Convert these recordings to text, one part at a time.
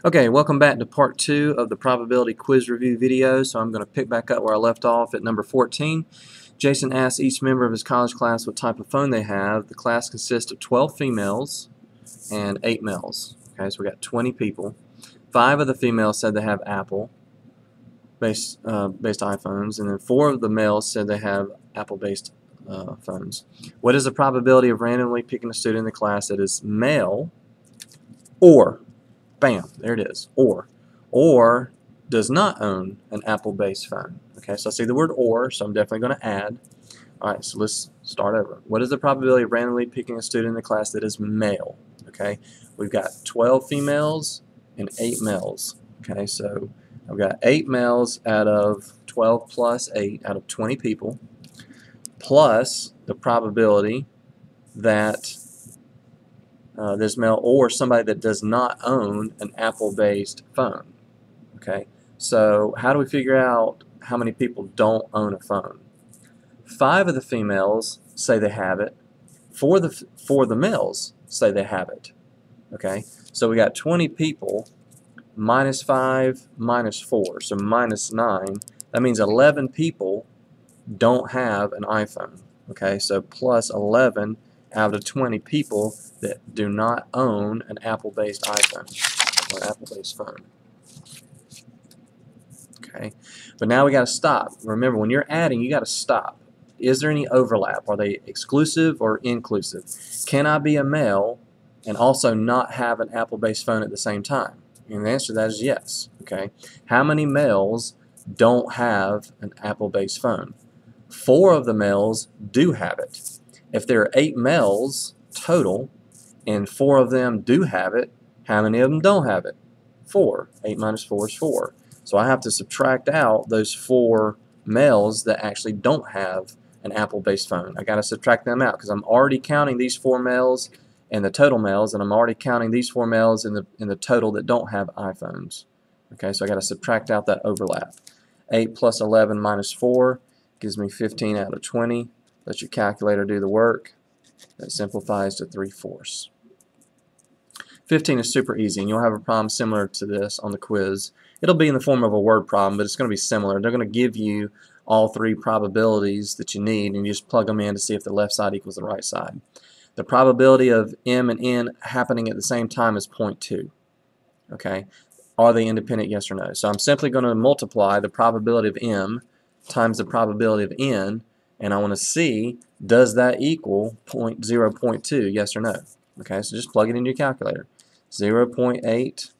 Okay, welcome back to part 2 of the probability quiz review video. So I'm going to pick back up where I left off at number 14. Jason asked each member of his college class what type of phone they have. The class consists of 12 females and 8 males. Okay, so we got 20 people. 5 of the females said they have Apple based iPhones, and then 4 of the males said they have Apple based phones. What is the probability of randomly picking a student in the class that is male or, bam, there it is, or does not own an Apple-based phone? Okay, so I see the word or, so I'm definitely going to add. All right, so let's start over. What is the probability of randomly picking a student in the class that is male? Okay, we've got 12 females and 8 males. Okay, so I've got 8 males out of 12 plus 8 out of 20 people, plus the probability that this male or somebody that does not own an Apple-based phone. Okay, so how do we figure out how many people don't own a phone? 5 of the females say they have it. 4 of the males say they have it. Okay, so we got 20 people minus 5 minus 4, so minus 9. That means 11 people don't have an iPhone. Okay, so plus 11 out of 20 people that do not own an Apple-based iPhone or an Apple-based phone. Okay, but now we got to stop. Remember, when you're adding, you got to stop. Is there any overlap? Are they exclusive or inclusive? Can I be a male and also not have an Apple-based phone at the same time? And the answer to that is yes. Okay, how many males don't have an Apple-based phone? 4 of the males do have it. If there are 8 males total and 4 of them do have it, how many of them don't have it? 4. 8 minus 4 is 4. So I have to subtract out those 4 males that actually don't have an Apple-based phone. I got to subtract them out because I'm already counting these 4 males and the total males, and I'm already counting these 4 males in the total that don't have iPhones. Okay, so I got to subtract out that overlap. 8 plus 11 minus 4 gives me 15 out of 20. Let your calculator do the work. That simplifies to 3/4. 15 is super easy, and you'll have a problem similar to this on the quiz. It'll be in the form of a word problem, but it's going to be similar. They're going to give you all 3 probabilities that you need, and you just plug them in to see if the left side equals the right side. The probability of M and N happening at the same time is 0.2. Okay, are they independent, yes or no? So I'm simply going to multiply the probability of M times the probability of N, and I want to see, does that equal 0.2, yes or no? Okay, so just plug it into your calculator. 0.8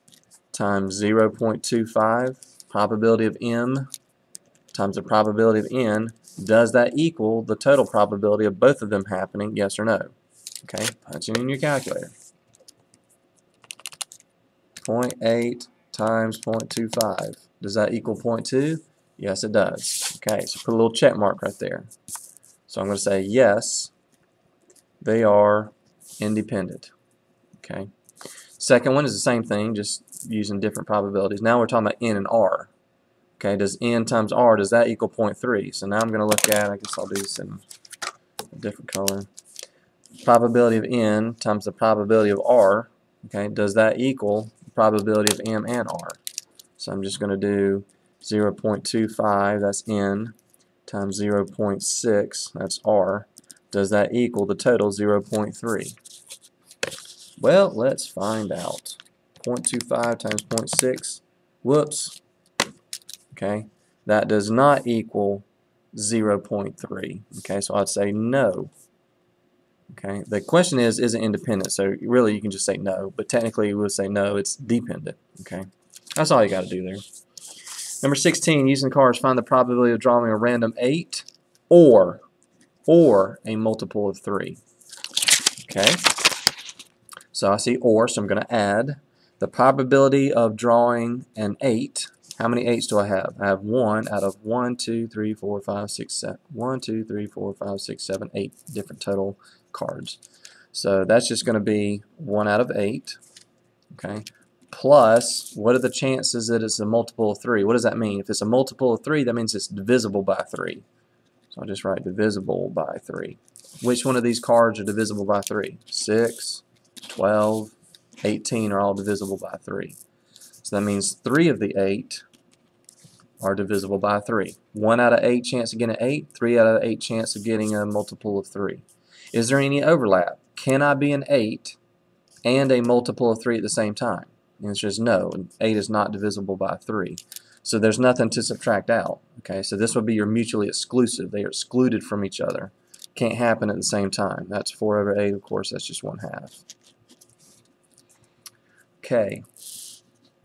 times 0.25, probability of M times the probability of N, does that equal the total probability of both of them happening, yes or no? Okay, punch it in your calculator. 0.8 times 0.25, does that equal 0.2? Yes, it does. Okay, so put a little check mark right there. So I'm going to say yes, they are independent. Okay. Second one is the same thing, just using different probabilities. Now we're talking about N and R. Okay, does N times R, does that equal 0.3? So now I'm going to look at, I guess I'll do this in a different color. Probability of N times the probability of R, okay, does that equal the probability of M and R? So I'm just going to do 0.25, that's N, times 0.6, that's R. Does that equal the total 0.3? Well, let's find out. 0.25 times 0.6, whoops. Okay, that does not equal 0.3. Okay, so I'd say no. Okay, the question is it independent? So really you can just say no, but technically we'll say no, it's dependent. Okay, that's all you got to do there. Number 16, using cards, find the probability of drawing a random 8 or a multiple of 3. Okay, so I see or, so I'm going to add the probability of drawing an 8. How many 8s do I have? I have 1 out of 1, 2, 3, 4, 5, 6, 7. 1, 2, 3, 4, 5, 6, 7, 8 different total cards. So that's just going to be 1 out of 8. Okay. Plus, what are the chances that it's a multiple of 3? What does that mean? If it's a multiple of 3, that means it's divisible by 3. So I'll just write divisible by 3. Which one of these cards are divisible by 3? 6, 12, 18 are all divisible by 3. So that means 3 of the 8 are divisible by 3. 1 out of 8 chance of getting 8, 3 out of 8 chance of getting a multiple of 3. Is there any overlap? Can I be an 8 and a multiple of 3 at the same time? The answer is no. 8 is not divisible by 3. So there's nothing to subtract out. Okay, so this would be your mutually exclusive. They are excluded from each other. Can't happen at the same time. That's 4 over 8, of course, that's just 1/2. Okay.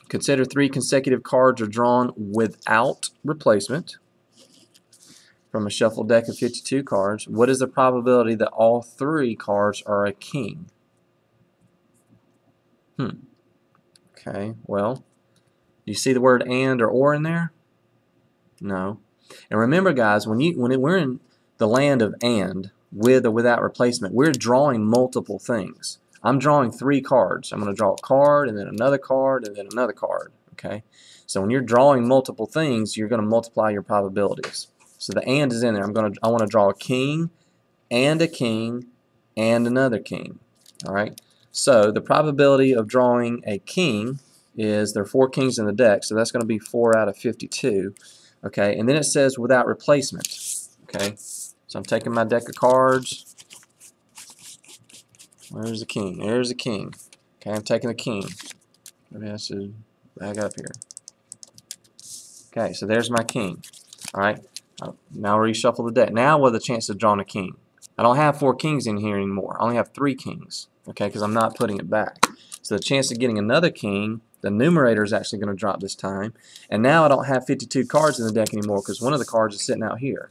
Consider 3 consecutive cards are drawn without replacement from a shuffled deck of 52 cards. What is the probability that all 3 cards are a king? Okay, well, do you see the word and or in there? No. And remember, guys, when we're in the land of and, with or without replacement, we're drawing multiple things. I'm drawing 3 cards. I'm going to draw a card, and then another card, and then another card. Okay? So when you're drawing multiple things, you're going to multiply your probabilities. So the and is in there. I want to draw a king and another king. All right? So the probability of drawing a king is there are 4 kings in the deck, so that's going to be 4 out of 52. Okay? And then it says without replacement. Okay? So I'm taking my deck of cards. Where's the king? There's the king. Okay, I'm taking the king. Maybe I should back up here. Okay, so there's my king. Alright, now reshuffle the deck. Now what are the chances of drawing a king? I don't have 4 kings in here anymore. I only have 3 kings. Okay, because I'm not putting it back. So the chance of getting another king, the numerator is actually going to drop this time. And now I don't have 52 cards in the deck anymore because one of the cards is sitting out here.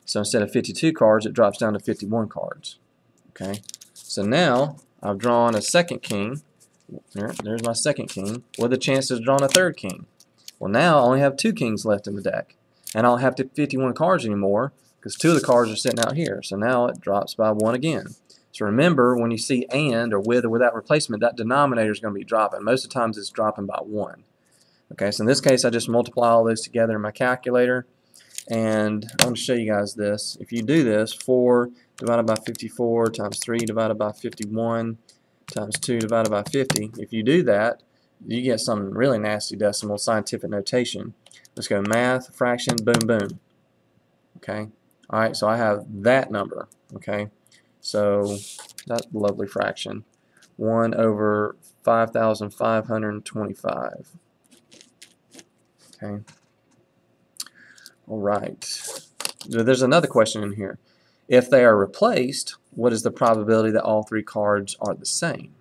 So instead of 52 cards, it drops down to 51 cards. Okay. So now I've drawn a second king. There's my second king. What are the chances of drawing a third king? Well, now I only have 2 kings left in the deck. And I don't have 51 cards anymore because 2 of the cards are sitting out here. So now it drops by 1 again. So remember, when you see and or with or without replacement, that denominator is going to be dropping. Most of the times it's dropping by 1. Okay, so in this case I just multiply all those together in my calculator. And I'm going to show you guys this. If you do this, 4 divided by 54 times 3 divided by 51 times 2 divided by 50. If you do that, you get some really nasty decimal scientific notation. Let's go math, fraction, boom, boom. Okay. All right, so I have that number. Okay. So that's a lovely fraction. 1 over 5,525. Okay. All right. There's another question in here. If they are replaced, what is the probability that all 3 cards are the same?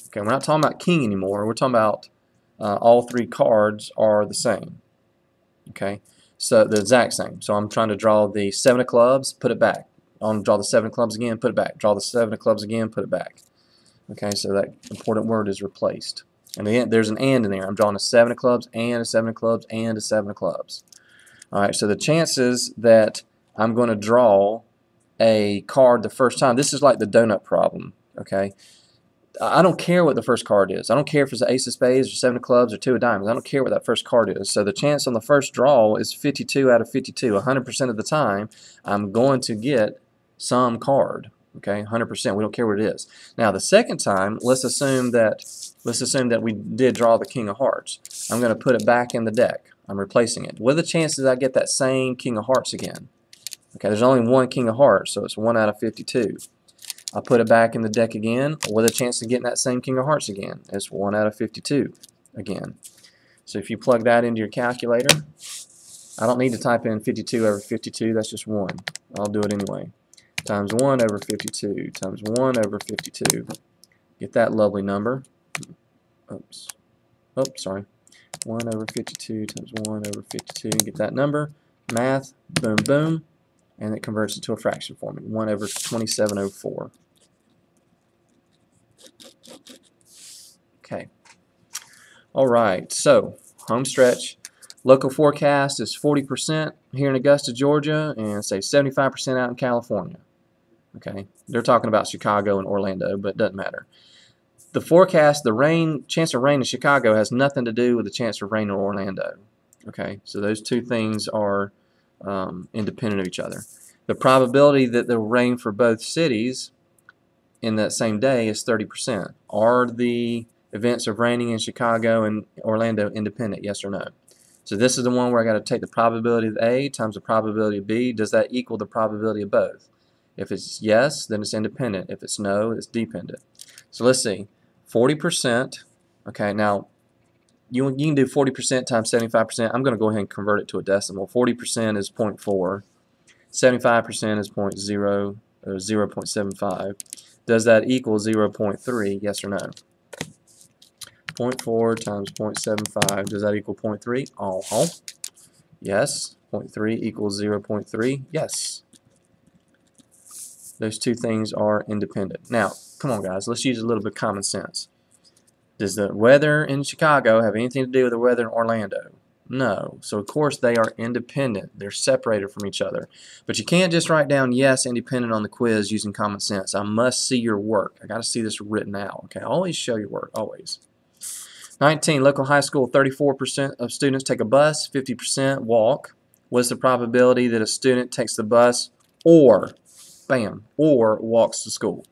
Okay, we're not talking about king anymore. We're talking about all 3 cards are the same. Okay, so the exact same. So I'm trying to draw the 7 of clubs, put it back. I'll draw the 7 of clubs again, put it back. Draw the 7 of clubs again, put it back. Okay, so that important word is replaced. And there's an and in there. I'm drawing a 7 of clubs and a 7 of clubs and a 7 of clubs. All right, so the chances that I'm going to draw a card the first time, this is like the donut problem, okay? I don't care what the first card is. I don't care if it's an ace of spades or 7 of clubs or 2 of diamonds. I don't care what that first card is. So the chance on the first draw is 52 out of 52. 100% of the time, I'm going to get some card, okay? 100%. We don't care what it is. Now the second time, let's assume that we did draw the king of hearts. I'm going to put it back in the deck. I'm replacing it. What are the chances I get that same king of hearts again? Okay, there's only 1 king of hearts, so it's 1 out of 52. I'll put it back in the deck again. What are the chances of getting that same king of hearts again? It's 1 out of 52 again. So if you plug that into your calculator, I don't need to type in 52 over 52. That's just 1. I'll do it anyway. Times 1 over 52 times 1 over 52. Get that lovely number. Oops. Oops, sorry. 1 over 52 times 1 over 52. Get that number. Math. Boom, boom. And it converts it to a fraction for me. 1 over 2704. Okay. All right. So, home stretch. Local forecast is 40% here in Augusta, Georgia, and say 75% out in California. Okay. They're talking about Chicago and Orlando, but it doesn't matter. The forecast, the chance of rain in Chicago has nothing to do with the chance of rain in Orlando. Okay. So those two things are independent of each other. The probability that there will rain for both cities in that same day is 30%. Are the events of raining in Chicago and Orlando independent, yes or no? So this is the one where I got to take the probability of A times the probability of B. Does that equal the probability of both? If it's yes, then it's independent. If it's no, it's dependent. So let's see. 40%. Okay, now you can do 40% times 75%. I'm going to go ahead and convert it to a decimal. 40% is 0.4. 75% is 0.0 or 0.75. Does that equal 0.3? Yes or no? 0.4 times 0.75. Does that equal 0.3? Oh, yes. 0.3 equals 0.3. Yes. Those two things are independent. Now, come on, guys. Let's use a little bit of common sense. Does the weather in Chicago have anything to do with the weather in Orlando? No. So, of course, they are independent. They're separated from each other. But you can't just write down yes, independent on the quiz using common sense. I must see your work. I got to see this written out. Okay, always show your work, always. 19, local high school, 34% of students take a bus, 50% walk. What's the probability that a student takes the bus or, bam, or walks to school?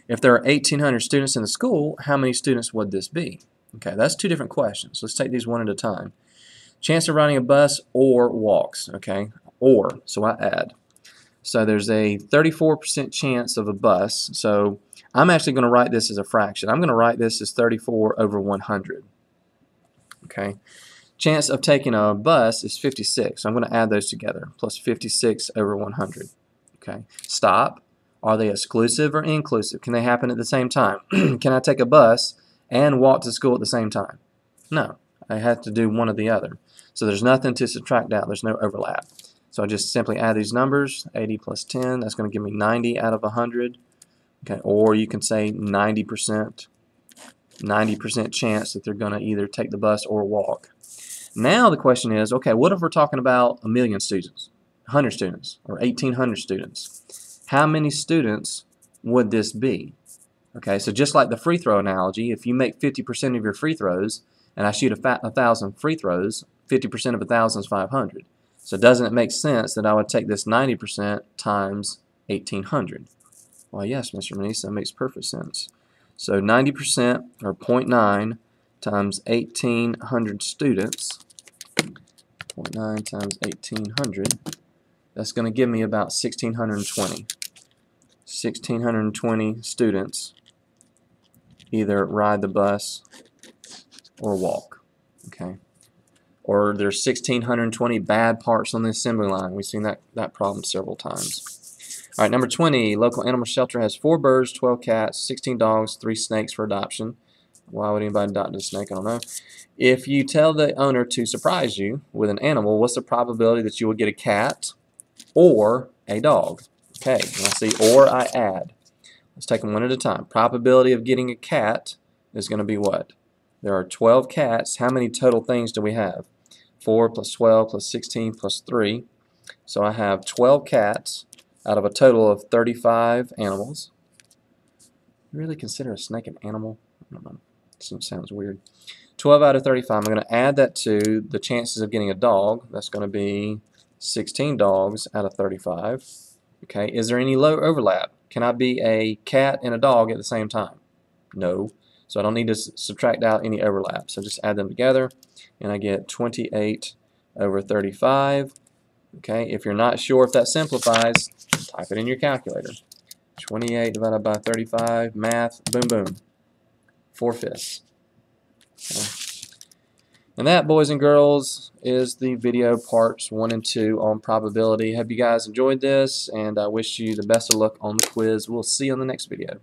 If there are 1,800 students in the school, how many students would this be? Okay, that's two different questions. Let's take these one at a time. Chance of riding a bus or walks, okay? Or, so I add. So there's a 34% chance of a bus. So I'm actually going to write this as a fraction. I'm going to write this as 34 over 100. Okay. Chance of taking a bus is 56. So I'm going to add those together. Plus 56 over 100. Okay. Stop. Are they exclusive or inclusive? Can they happen at the same time? Can I take a bus and walk to school at the same time? No. I have to do one or the other. So there's nothing to subtract out. There's no overlap. So I just simply add these numbers. 80 plus 10. That's going to give me 90 out of 100. Okay. Or you can say 90%. 90% chance that they're going to either take the bus or walk. Now the question is, okay, what if we're talking about 1,000,000 students, 100 students, or 1,800 students? How many students would this be? Okay, so just like the free throw analogy, if you make 50% of your free throws, and I shoot 1,000 free throws, 50% of 1,000 is 500. So doesn't it make sense that I would take this 90% times 1,800? Well, yes, Mr. Manisa, that makes perfect sense. So 90% or 0.9 times 1,800 students, 0.9 times 1,800, that's going to give me about 1,620. 1,620 students either ride the bus or walk. Okay. Or there's 1,620 bad parts on the assembly line. We've seen that problem several times. All right, number 20, local animal shelter has 4 birds, 12 cats, 16 dogs, 3 snakes for adoption. Why would anybody adopt a snake? I don't know. If you tell the owner to surprise you with an animal, what's the probability that you will get a cat or a dog? Okay, when I see or, I add. Let's take them one at a time. Probability of getting a cat is going to be what? There are 12 cats. How many total things do we have? 4 plus 12 plus 16 plus 3. So I have 12 cats out of a total of 35 animals. You really consider a snake an animal? I don't know. It sounds weird. 12 out of 35. I'm going to add that to the chances of getting a dog. That's going to be 16 dogs out of 35. Okay. Is there any low overlap? Can I be a cat and a dog at the same time? No. So I don't need to subtract out any overlap. So just add them together, and I get 28 over 35. Okay. If you're not sure if that simplifies, type it in your calculator. 28 divided by 35, math, boom, boom, 4/5. Okay. And that, boys and girls, is the video parts 1 and 2 on probability. Hope you guys enjoyed this, and I wish you the best of luck on the quiz. We'll see you on the next video.